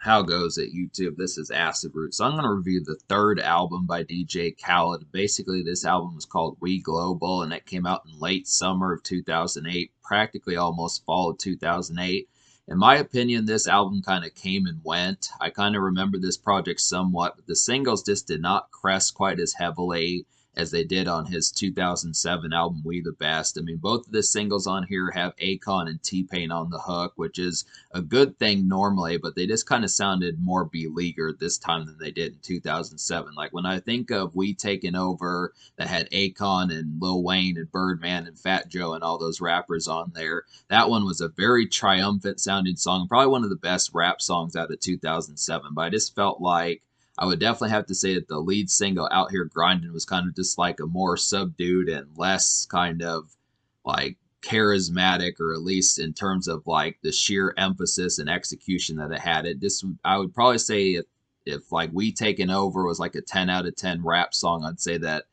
How goes it, YouTube? This is Acid Root. So I'm going to review the third album by DJ Khaled. Basically, this album is called We Global, and it came out in late summer of 2008, practically almost fall of 2008. In my opinion, this album kind of came and went. I kind of remember this project somewhat, but the singles just did not crest quite as heavily as they did on his 2007 album We the Best. I mean, both of the singles on here have Akon and T-Pain on the hook, which is a good thing normally, but they just kind of sounded more beleaguered this time than they did in 2007. Like when I think of We Taking Over, that had Akon and Lil Wayne and Birdman and Fat Joe and all those rappers on there, that one was a very triumphant sounding song, probably one of the best rap songs out of 2007. But I just felt like I would definitely have to say that the lead single Out Here Grinding was kind of just like a more subdued and less kind of like charismatic, or at least in terms of like the sheer emphasis and execution that it had. It just, I would probably say if like We Taking Over was like a 10 out of 10 rap song, I'd say that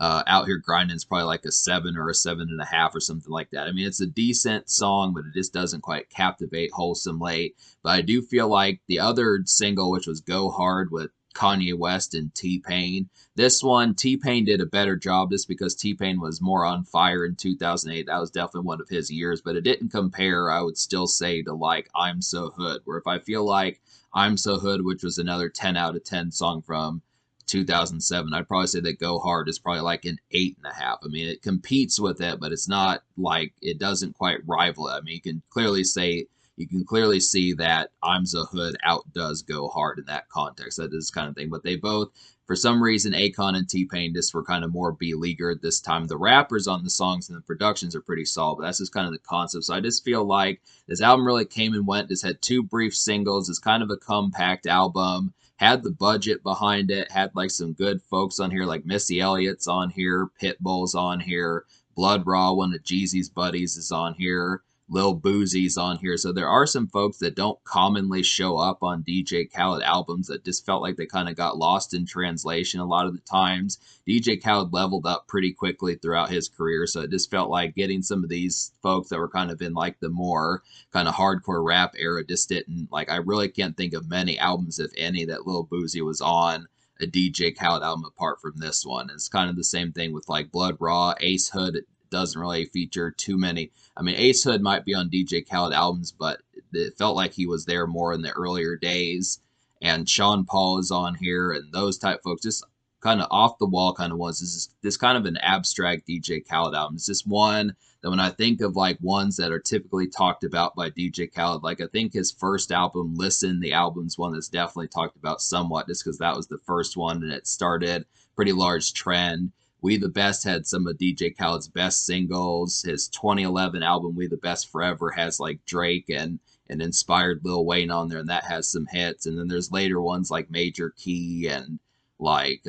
Out Here Grinding is probably like a 7 or a 7.5 or something like that. I mean, it's a decent song, but it just doesn't quite captivate wholesomely. But I do feel like the other single, which was Go Hard with Kanye West and T-Pain. This one, T-Pain did a better job just because T-Pain was more on fire in 2008. That was definitely one of his years, but it didn't compare, I would still say, to like I'm So Hood, where if I feel like I'm So Hood, which was another 10 out of 10 song from 2007, I'd probably say that Go Hard is probably like an 8.5. I mean, it competes with it, but it's not like it doesn't quite rival it. I mean, you can clearly see that I'm the Hood outdoes Go Hard in that context. That is kind of thing. But they both, for some reason, Akon and T-Pain just were kind of more beleaguered this time. The rappers on the songs and the productions are pretty solid, but that's just kind of the concept. So I just feel like this album really came and went. Just had two brief singles. It's kind of a compact album. Had the budget behind it. Had like some good folks on here, like Missy Elliott's on here, Pitbull's on here, Blood Raw, one of Jeezy's buddies, is on here. Lil Boozy's on here. So there are some folks that don't commonly show up on DJ Khaled albums that just felt like they kind of got lost in translation a lot of the times. DJ Khaled leveled up pretty quickly throughout his career, so it just felt like getting some of these folks that were kind of in like the more kind of hardcore rap era just didn't, like, I really can't think of many albums, if any, that Lil Boozy was on a DJ Khaled album apart from this one. It's kind of the same thing with like Blood Raw. Ace Hood doesn't really feature too many. I mean, Ace Hood might be on DJ Khaled albums, but it felt like he was there more in the earlier days. And Sean Paul is on here, and those type folks, just kind of off the wall kind of ones. This kind of an abstract DJ Khaled album. It's just one that when I think of like ones that are typically talked about by DJ Khaled, like I think his first album, Listen, the album's one that's definitely talked about somewhat, just because that was the first one and it started pretty large trend. We the Best had some of DJ Khaled's best singles. His 2011 album, We the Best Forever, has like Drake and inspired Lil Wayne on there, and that has some hits. And then there's later ones like Major Key and like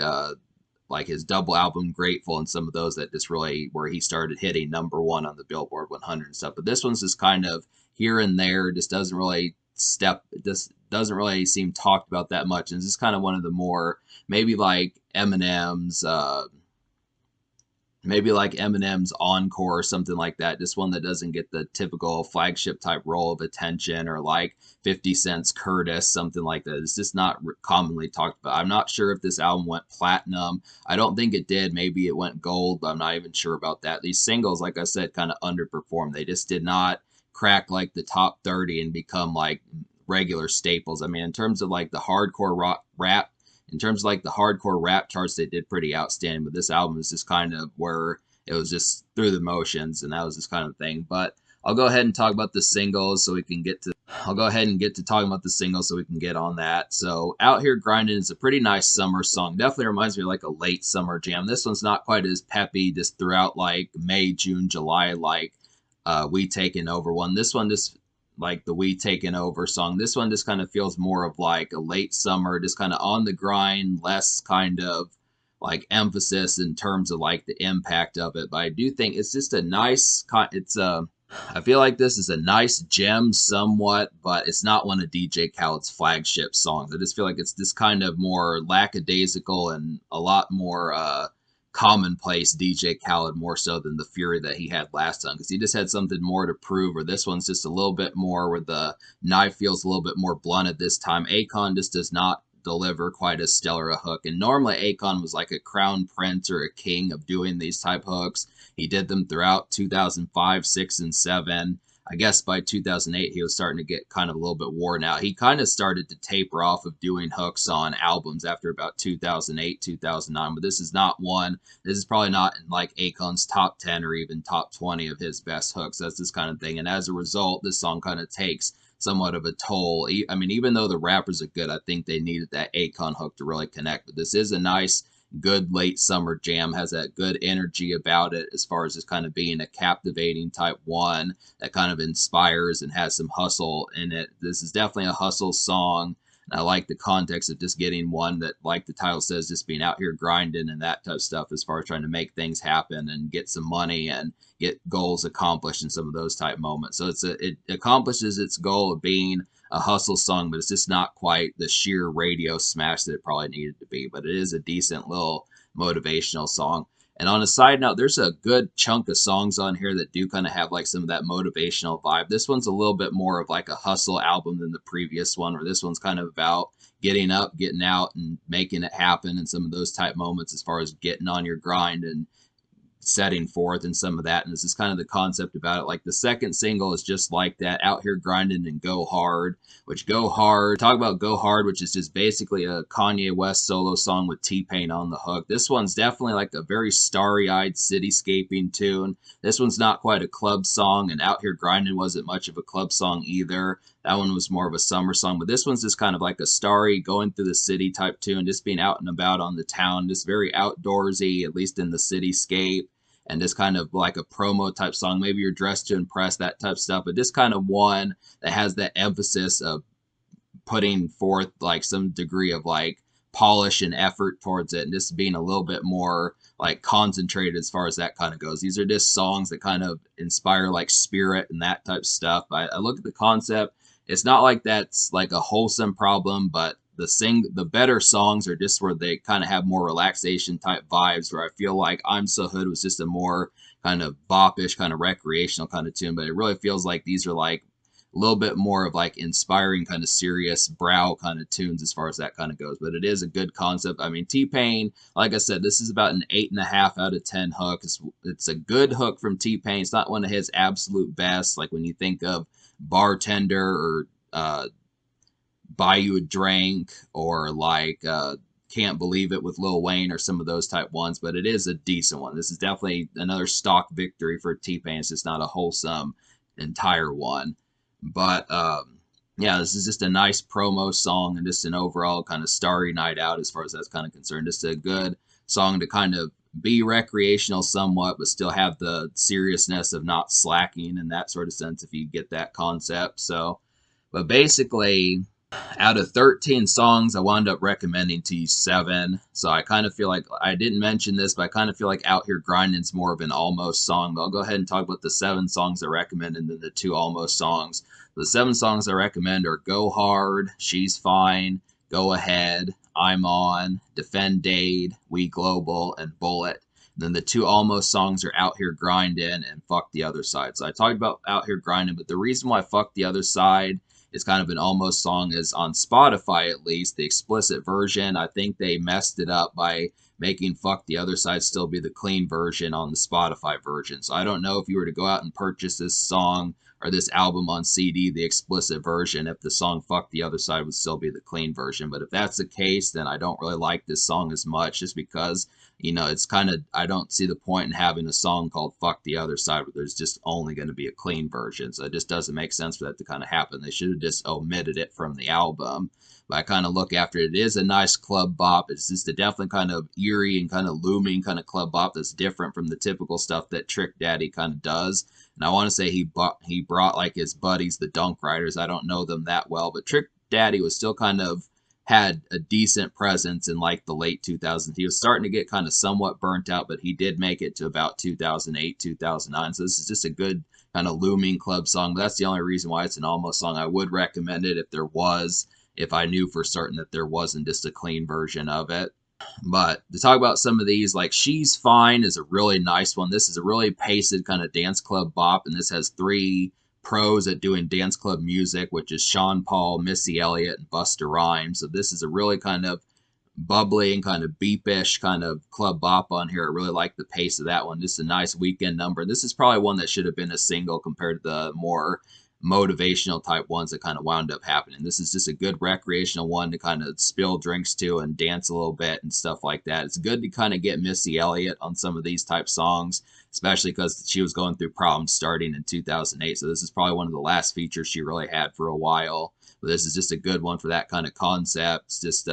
like his double album Grateful, and some of those that just really where he started hitting #1 on the Billboard 100 and stuff. But this one's just kind of here and there, just doesn't really just doesn't really seem talked about that much. And it's just kind of one of the more maybe Eminem's Encore or something like that. Just one that doesn't get the typical flagship type role of attention, or like 50 Cent's Curtis, something like that. It's just not commonly talked about. I'm not sure if this album went platinum. I don't think it did. Maybe it went gold, but I'm not even sure about that. These singles, like I said, kind of underperformed. They just did not crack like the top 30 and become like regular staples. I mean, in terms of like the hardcore rock rap, in terms of like the hardcore rap charts, they did pretty outstanding. But this album is just kind of where it was just through the motions, and that was this kind of thing. But I'll go ahead and talk about the singles so we can get to. I'll go ahead and get to talking about the singles so we can get on that. So Out Here Grinding is a pretty nice summer song. Definitely reminds me of like a late summer jam. This one's not quite as peppy, just throughout like May, June, July, like We Taking Over one. This one just like the We Taking Over song. This one just kind of feels more of like a late summer, just kind of on the grind, less kind of like emphasis in terms of like the impact of it. But I do think it's just a nice, I feel like this is a nice gem somewhat, but it's not one of DJ Khaled's flagship songs. I just feel like it's this kind of more lackadaisical and a lot more commonplace DJ Khaled more so than the fury that he had last time, because he just had something more to prove, or this one's just a little bit more where the knife feels a little bit more blunted this time. Akon just does not deliver quite as stellar a hook, and normally Akon was like a crown prince or a king of doing these type hooks. He did them throughout 2005, 6, and 7. I guess by 2008 he was starting to get kind of a little bit worn out. He kind of started to taper off of doing hooks on albums after about 2008, 2009, but this is not one. This is probably not in like Akon's top 10 or even top 20 of his best hooks. That's this kind of thing. And as a result, this song kind of takes somewhat of a toll. I mean, even though the rappers are good, I think they needed that Akon hook to really connect. But this is a nice, good late summer jam, has that good energy about it as far as just kind of being a captivating type one that kind of inspires and has some hustle in it. This is definitely a hustle song. And I like the context of just getting one that, like the title says, just being out here grinding and that type of stuff as far as trying to make things happen and get some money and get goals accomplished in some of those type moments. So it accomplishes its goal of being a hustle song, but it's just not quite the sheer radio smash that it probably needed to be. But it is a decent little motivational song. And on a side note, there's a good chunk of songs on here that do kind of have like some of that motivational vibe. This one's a little bit more of like a hustle album than the previous one, where this one's kind of about getting up, getting out, and making it happen, and some of those type moments as far as getting on your grind and setting forth and some of that. And this is kind of the concept about it. Like the second single is just like that, Out Here Grinding and Go Hard, which Go Hard, talk about Go Hard, which is just basically a Kanye West solo song with T-Pain on the hook. This one's definitely like a very starry-eyed cityscaping tune. This one's not quite a club song, and Out Here Grinding wasn't much of a club song either. That one was more of a summer song, but this one's just kind of like a starry, going through the city type tune, just being out and about on the town, just very outdoorsy, at least in the cityscape, and just kind of like a promo type song. Maybe you're dressed to impress, that type of stuff, but just kind of one that has that emphasis of putting forth like some degree of like polish and effort towards it, and just being a little bit more like concentrated as far as that kind of goes. These are just songs that kind of inspire like spirit and that type of stuff. I look at the concept. It's not like that's like a wholesome problem, but the better songs are just where they kind of have more relaxation type vibes, where I feel like I'm So Hood was just a more kind of boppish, kind of recreational kind of tune, but it really feels like these are like a little bit more of like inspiring kind of serious brow kind of tunes as far as that kind of goes. But it is a good concept. I mean, T-Pain, like I said, this is about an 8.5 out of 10 hook. It's a good hook from T-Pain. It's not one of his absolute best, like when you think of Bartender or Buy You a Drink, or like Can't Believe It with Lil Wayne, or some of those type ones, but it is a decent one. This is definitely another stock victory for T-Pain. It's just not a wholesome entire one. But yeah, this is just a nice promo song and just an overall kind of starry night out as far as that's kind of concerned. Just a good song to kind of be recreational somewhat, but still have the seriousness of not slacking in that sort of sense, if you get that concept. So, but basically, out of 13 songs, I wound up recommending to you 7. So I kind of feel like, I didn't mention this, but I kind of feel like Out Here Grinding's more of an almost song. But I'll go ahead and talk about the 7 songs I recommend and then the 2 almost songs. The 7 songs I recommend are Go Hard, She's Fine, Go Ahead, I'm On, Defend Dade, We Global, and Bullet. And then the 2 almost songs are Out Here Grinding and Fuck the Other Side. So I talked about Out Here Grinding, but the reason why Fuck the Other Side is kind of an almost song is on Spotify, at least, the explicit version. I think they messed it up by making Fuck the Other Side still be the clean version on the Spotify version. So I don't know if you were to go out and purchase this song or this album on CD, the explicit version, if the song Fuck the Other Side would still be the clean version. But if that's the case, then I don't really like this song as much, just because, you know, it's kind of, I don't see the point in having a song called Fuck the Other Side where there's just only going to be a clean version. So it just doesn't make sense for that to kind of happen. They should have just omitted it from the album. But I kind of look after it. It is a nice club bop. It's just a definitely kind of eerie and kind of looming kind of club bop that's different from the typical stuff that Trick Daddy kind of does. And I want to say he brought like his buddies, the Dunk Riders. I don't know them that well, but Trick Daddy was still kind of had a decent presence in like the late 2000s. He was starting to get kind of somewhat burnt out, but he did make it to about 2008, 2009. So this is just a good kind of looming club song. But that's the only reason why it's an almost song. I would recommend it if I knew for certain that there wasn't just a clean version of it. But to talk about some of these, like She's Fine is a really nice one. This is a really paced kind of dance club bop, and this has three pros at doing dance club music, which is Sean Paul, Missy Elliott, and Busta Rhymes. So this is a really kind of bubbly and kind of beepish kind of club bop on here. I really like the pace of that one. This is a nice weekend number. This is probably one that should have been a single compared to the more motivational type ones that kind of wound up happening. This is just a good recreational one to kind of spill drinks to and dance a little bit and stuff like that. It's good to kind of get Missy Elliott on some of these type songs, especially because she was going through problems starting in 2008. So this is probably one of the last features she really had for a while. But this is just a good one for that kind of concept. It's just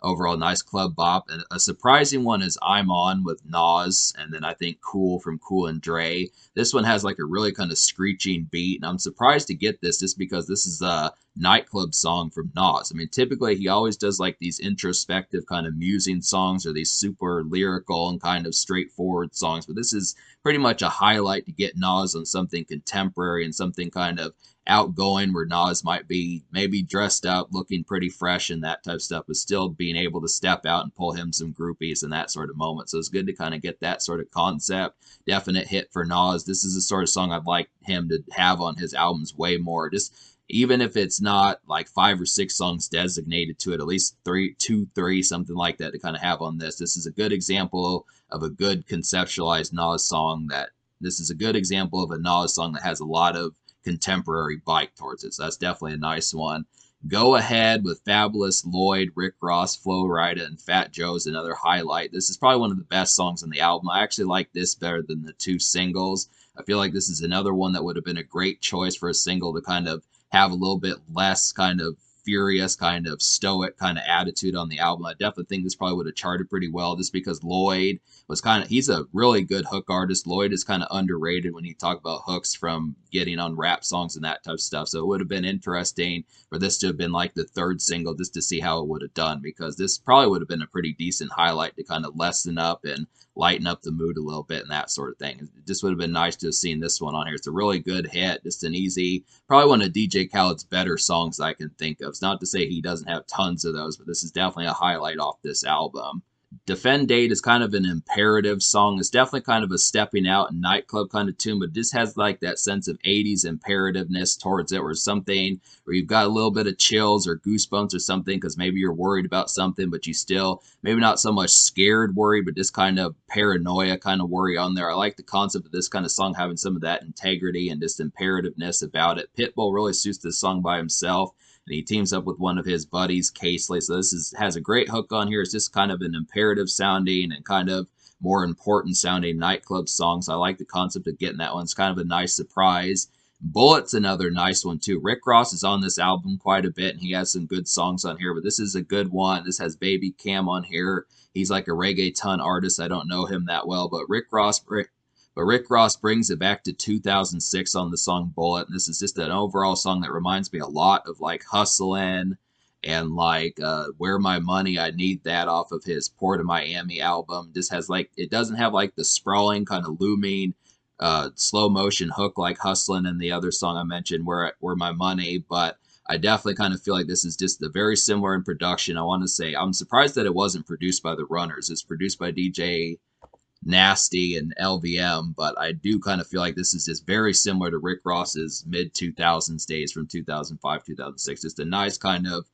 overall nice club bop. And a surprising one is I'm On with Nas, and then I think Cool from Cool and Dre. This one has like a really kind of screeching beat, and I'm surprised to get this just because this is a nightclub song from Nas. I mean, typically he always does like these introspective kind of musing songs or these super lyrical and kind of straightforward songs, but this is pretty much a highlight to get Nas on something contemporary and something kind of outgoing where Nas might be maybe dressed up, looking pretty fresh and that type of stuff, but still being able to step out and pull him some groupies and that sort of moment. So it's good to kind of get that sort of concept. Definite hit for Nas. This is the sort of song I'd like him to have on his albums way more. Just even if it's not like 5 or 6 songs designated to it, at least three, two, three, something like that to kind of have on this. This is a good example of a good conceptualized Nas song that this is a good example of a Nas song that has a lot of contemporary bite towards it. So that's definitely a nice one. Go Ahead with Fabulous Lloyd, Rick Ross, Flo Rida, and Fat Joe is another highlight. This is probably one of the best songs on the album. I actually like this better than the two singles. I feel like this is another one that would have been a great choice for a single to kind of have a little bit less kind of furious, kind of stoic kind of attitude on the album. I definitely think this probably would have charted pretty well just because Lloyd was kind of, he's a really good hook artist. Lloyd is kind of underrated when you talk about hooks from getting on rap songs and that type of stuff. So it would have been interesting for this to have been like the third single just to see how it would have done, because this probably would have been a pretty decent highlight to kind of lessen up and lighten up the mood a little bit and that sort of thing. It just would have been nice to have seen this one on here. It's a really good hit, just an easy, probably one of DJ Khaled's better songs I can think of. It's not to say he doesn't have tons of those, but this is definitely a highlight off this album. Defend Date is kind of an imperative song. It's definitely kind of a stepping out and nightclub kind of tune, but just has like that sense of 80s imperativeness towards it, where something where you've got a little bit of chills or goosebumps or something because maybe you're worried about something, but you still, maybe not so much scared worry, but just kind of paranoia kind of worry on there. I like the concept of this kind of song having some of that integrity and just imperativeness about it. Pitbull really suits this song by himself, and he teams up with one of his buddies, Casely. So this has a great hook on here. It's just kind of an imperative sounding and kind of more important sounding nightclub song. So I like the concept of getting that one. It's kind of a nice surprise. Bullet's another nice one too. Rick Ross is on this album quite a bit, and he has some good songs on here, but this is a good one. This has Baby Cam on here. He's like a reggaeton artist. I don't know him that well, but Rick Ross brings it back to 2006 on the song Bullet. And this is just an overall song that reminds me a lot of like Hustlin' and like Where My Money, I Need That off of his Port of Miami album. Just has like, it doesn't have like the sprawling kind of looming slow motion hook like Hustlin' and the other song I mentioned, Where My Money, but I definitely kind of feel like this is just a very similar in production. I want to say I'm surprised that it wasn't produced by the Runners. It's produced by DJ Nasty and LVM, but I do kind of feel like this is just very similar to Rick Ross's mid 2000s days from 2005, 2006. Just a nice kind of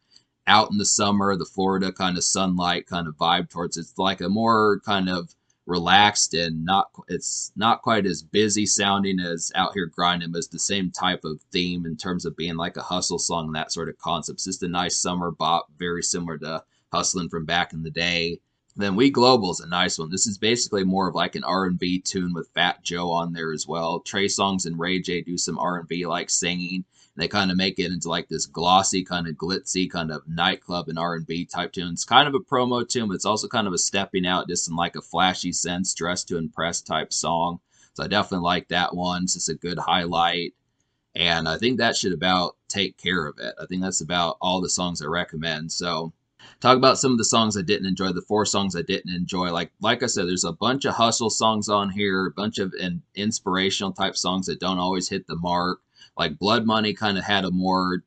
out in the summer, the Florida kind of sunlight kind of vibe towards it. It's like a more kind of relaxed and it's not quite as busy sounding as Out Here Grinding, but it's the same type of theme in terms of being like a hustle song and that sort of concept. It's just a nice summer bop, very similar to Hustling from back in the day. Then We Global is a nice one. This is basically more of like an R&B tune with Fat Joe on there as well. Trey Songz and Ray J do some R&B like singing. And they kind of make it into like this glossy, kind of glitzy, kind of nightclub and R&B type tune. It's kind of a promo tune, but it's also kind of a stepping out just in like a flashy sense, dressed to impress type song. So I definitely like that one. It's just a good highlight. And I think that should about take care of it. I think that's about all the songs I recommend. So talk about some of the songs I didn't enjoy, the 4 songs I didn't enjoy. Like I said, there's a bunch of hustle songs on here, a bunch of inspirational type songs that don't always hit the mark. Like Blood Money kind of had a more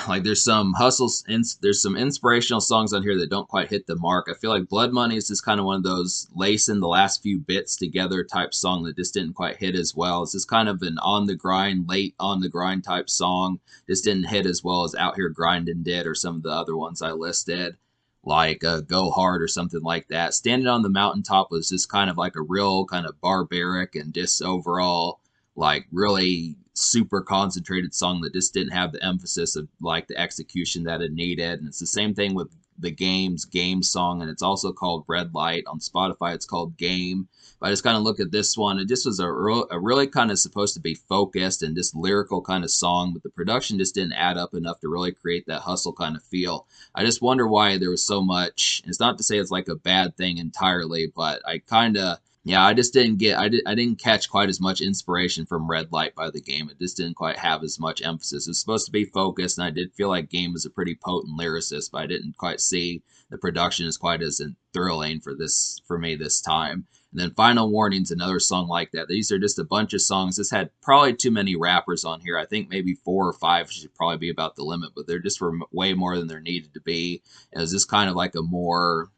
like there's some hustles, there's some inspirational songs on here that don't quite hit the mark. I feel like Blood Money is just kind of one of those lacing the last few bits together type song that just didn't quite hit as well. It's just kind of an on the grind, late on the grind type song. Just didn't hit as well as Out Here Grinding did, or some of the other ones I listed, like Go Hard or something like that. Standing on the Mountaintop was just kind of like a real kind of barbaric and just overall like really super concentrated song that just didn't have the emphasis of like the execution that it needed. And it's the same thing with the game song, and it's also called Red Light. On Spotify it's called Game. But I just kind of look at this one, it just was a really kind of supposed to be focused and just lyrical kind of song, but the production just didn't add up enough to really create that hustle kind of feel. I just wonder why there was so much. It's not to say it's like a bad thing entirely, but I kind of, yeah, I just didn't get, I didn't catch quite as much inspiration from Red Light by the Game. It just didn't quite have as much emphasis. It's supposed to be focused, and I did feel like Game was a pretty potent lyricist, but I didn't quite see the production as quite as thrilling for me this time. And then Final Warning's another song like that. These are just a bunch of songs. This had probably too many rappers on here. I think maybe 4 or 5 should probably be about the limit, but they're just for way more than there needed to be. It was just kind of like a more,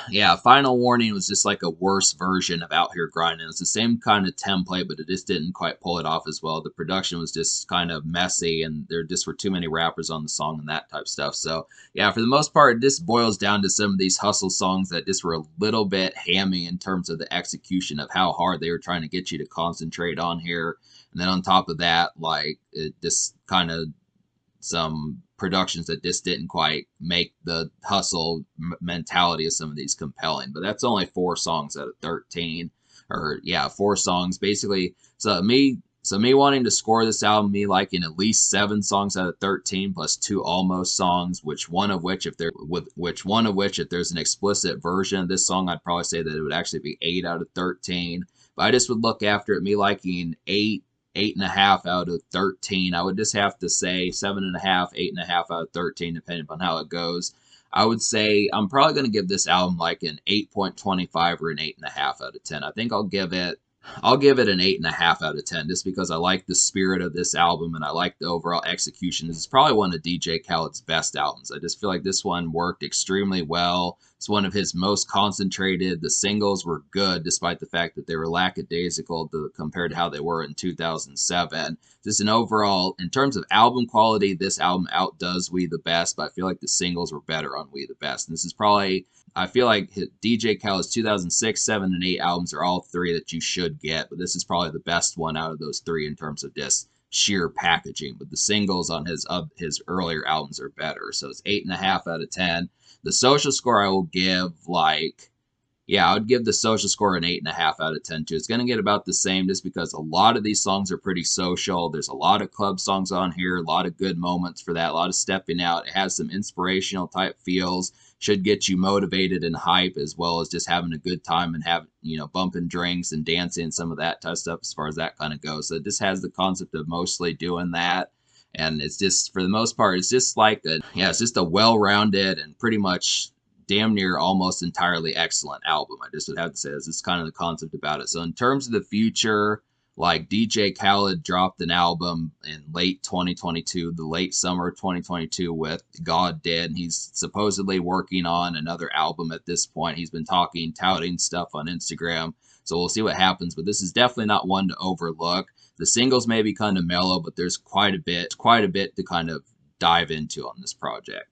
yeah, Final Warning was just like a worse version of Out Here Grinding. It's the same kind of template, but it just didn't quite pull it off as well. The production was just kind of messy, and there just were too many rappers on the song and that type stuff. So, yeah, for the most part, it just boils down to some of these hustle songs that just were a little bit hammy in terms of the execution of how hard they were trying to get you to concentrate on here. And then on top of that, like, it just kind of some productions that just didn't quite make the hustle mentality of some of these compelling. But that's only 4 songs out of 13, or yeah, 4 songs basically. So me wanting to score this album, me liking at least 7 songs out of 13 plus 2 almost songs, which one of which if there's an explicit version of this song, I'd probably say that it would actually be 8 out of 13. But I just would look after it, me liking 8.5 out of 13. I would just have to say 7.5, 8.5 out of 13, depending upon how it goes. I would say I'm probably going to give this album like an 8.25 or an 8.5 out of 10. I think I'll give it an 8.5 out of 10 just because I like the spirit of this album and I like the overall execution. This is probably one of DJ Khaled's best albums. I just feel like this one worked extremely well. It's one of his most concentrated. The singles were good despite the fact that they were lackadaisical compared to how they were in 2007. Just an overall, in terms of album quality, this album outdoes We the Best, but I feel like the singles were better on We the Best. And this is probably, I feel like DJ Khaled's 2006, 7, and 8 albums are all 3 that you should get, but this is probably the best one out of those 3 in terms of just sheer packaging. But the singles on his earlier albums are better, so it's 8.5 out of 10. The social score I will give like, yeah, I would give the social score an 8.5 out of 10 too. It's going to get about the same just because a lot of these songs are pretty social. There's a lot of club songs on here, a lot of good moments for that, a lot of stepping out. It has some inspirational type feels, should get you motivated and hype as well as just having a good time and have, bumping drinks and dancing and some of that type of stuff as far as that kind of goes. So it just has the concept of mostly doing that. And it's just, for the most part, it's just like it's just a well-rounded and pretty much damn near almost entirely excellent album. I just would have to say this is kind of the concept about it. So in terms of the future, like DJ Khaled dropped an album in late 2022, the late summer of 2022 with God Did. And he's supposedly working on another album at this point. He's been touting stuff on Instagram. So we'll see what happens. But this is definitely not one to overlook. The singles may be kind of mellow, but there's quite a bit to kind of dive into on this project.